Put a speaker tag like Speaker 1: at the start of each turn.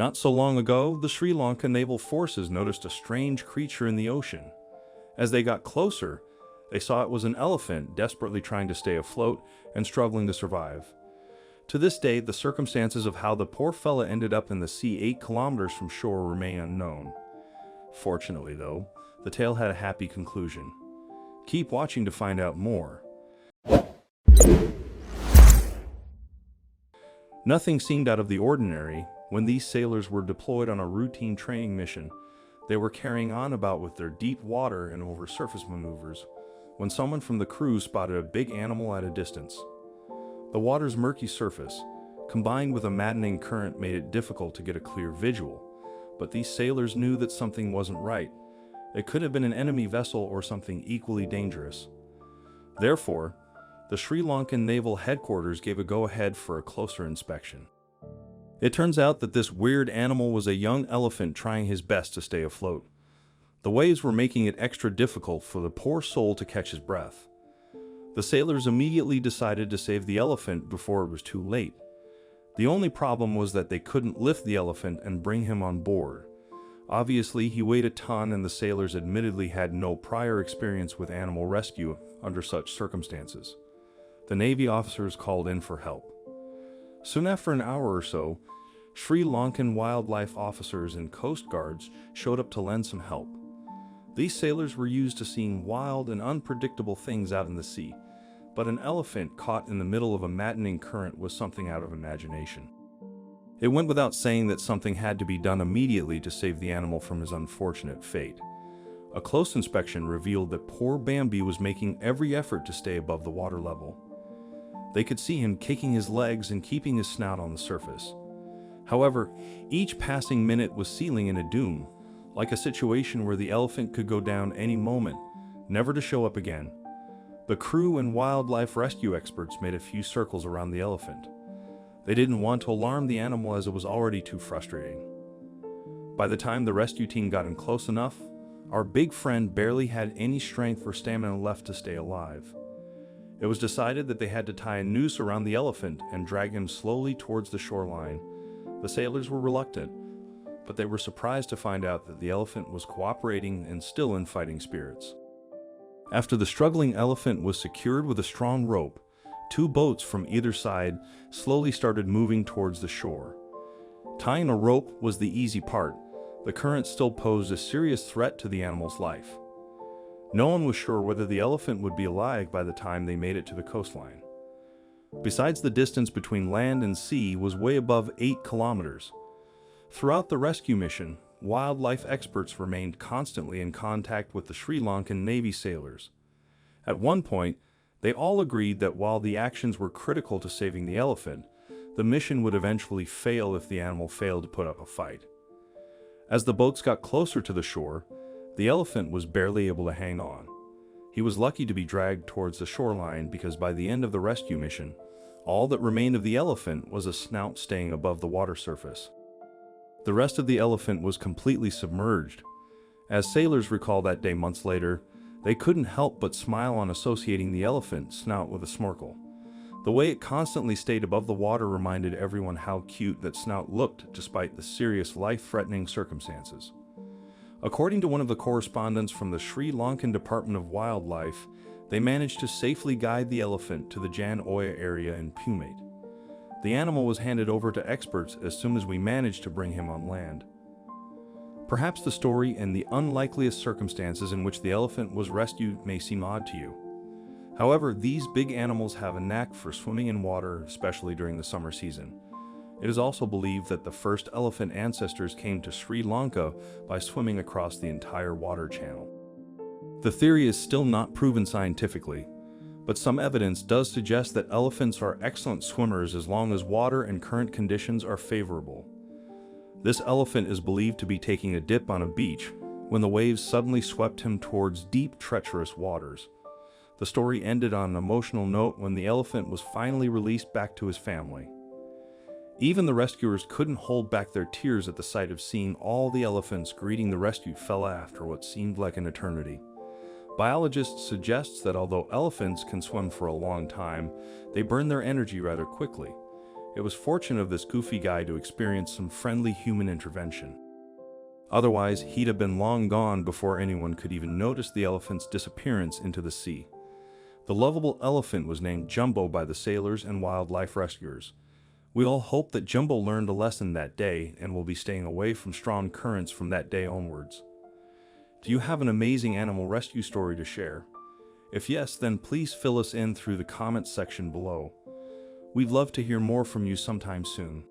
Speaker 1: Not so long ago, the Sri Lanka naval forces noticed a strange creature in the ocean. As they got closer, they saw it was an elephant desperately trying to stay afloat and struggling to survive. To this day, the circumstances of how the poor fella ended up in the sea 8 kilometers from shore remain unknown. Fortunately, though, the tale had a happy conclusion. Keep watching to find out more. Nothing seemed out of the ordinary when these sailors were deployed on a routine training mission. They were carrying on about with their deep water and over surface maneuvers when someone from the crew spotted a big animal at a distance. The water's murky surface, combined with a maddening current, made it difficult to get a clear visual, but these sailors knew that something wasn't right. It could have been an enemy vessel or something equally dangerous. Therefore, the Sri Lankan Naval Headquarters gave a go-ahead for a closer inspection. It turns out that this weird animal was a young elephant trying his best to stay afloat. The waves were making it extra difficult for the poor soul to catch his breath. The sailors immediately decided to save the elephant before it was too late. The only problem was that they couldn't lift the elephant and bring him on board. Obviously, he weighed a ton, and the sailors admittedly had no prior experience with animal rescue under such circumstances. The Navy officers called in for help. Soon after an hour or so, Sri Lankan wildlife officers and coast guards showed up to lend some help. These sailors were used to seeing wild and unpredictable things out in the sea, but an elephant caught in the middle of a maddening current was something out of imagination. It went without saying that something had to be done immediately to save the animal from his unfortunate fate. A close inspection revealed that poor Bambi was making every effort to stay above the water level. They could see him kicking his legs and keeping his snout on the surface. However, each passing minute was sealing in a doom, like a situation where the elephant could go down any moment, never to show up again. The crew and wildlife rescue experts made a few circles around the elephant. They didn't want to alarm the animal as it was already too frustrating. By the time the rescue team got him close enough, our big friend barely had any strength or stamina left to stay alive. It was decided that they had to tie a noose around the elephant and drag him slowly towards the shoreline. The sailors were reluctant, but they were surprised to find out that the elephant was cooperating and still in fighting spirits. After the struggling elephant was secured with a strong rope, 2 boats from either side slowly started moving towards the shore. Tying a rope was the easy part. The current still posed a serious threat to the animal's life. No one was sure whether the elephant would be alive by the time they made it to the coastline. Besides, the distance between land and sea was way above 8 kilometers. Throughout the rescue mission, wildlife experts remained constantly in contact with the Sri Lankan Navy sailors. At one point, they all agreed that while the actions were critical to saving the elephant, the mission would eventually fail if the animal failed to put up a fight. As the boats got closer to the shore, the elephant was barely able to hang on. He was lucky to be dragged towards the shoreline because by the end of the rescue mission, all that remained of the elephant was a snout staying above the water surface. The rest of the elephant was completely submerged. As sailors recall that day months later, they couldn't help but smile on associating the elephant snout with a snorkel. The way it constantly stayed above the water reminded everyone how cute that snout looked despite the serious life-threatening circumstances. According to one of the correspondents from the Sri Lankan Department of Wildlife, they managed to safely guide the elephant to the Jan Oya area in Pumate. The animal was handed over to experts as soon as we managed to bring him on land. Perhaps the story and the unlikeliest circumstances in which the elephant was rescued may seem odd to you. However, these big animals have a knack for swimming in water, especially during the summer season. It is also believed that the first elephant ancestors came to Sri Lanka by swimming across the entire water channel. The theory is still not proven scientifically, but some evidence does suggest that elephants are excellent swimmers as long as water and current conditions are favorable. This elephant is believed to be taking a dip on a beach when the waves suddenly swept him towards deep, treacherous waters. The story ended on an emotional note when the elephant was finally released back to his family. Even the rescuers couldn't hold back their tears at the sight of seeing all the elephants greeting the rescued fella after what seemed like an eternity. Biologists suggest that although elephants can swim for a long time, they burn their energy rather quickly. It was fortunate of this goofy guy to experience some friendly human intervention. Otherwise, he'd have been long gone before anyone could even notice the elephant's disappearance into the sea. The lovable elephant was named Jumbo by the sailors and wildlife rescuers. We all hope that Jumbo learned a lesson that day and will be staying away from strong currents from that day onwards. Do you have an amazing animal rescue story to share? If yes, then please fill us in through the comments section below. We'd love to hear more from you sometime soon.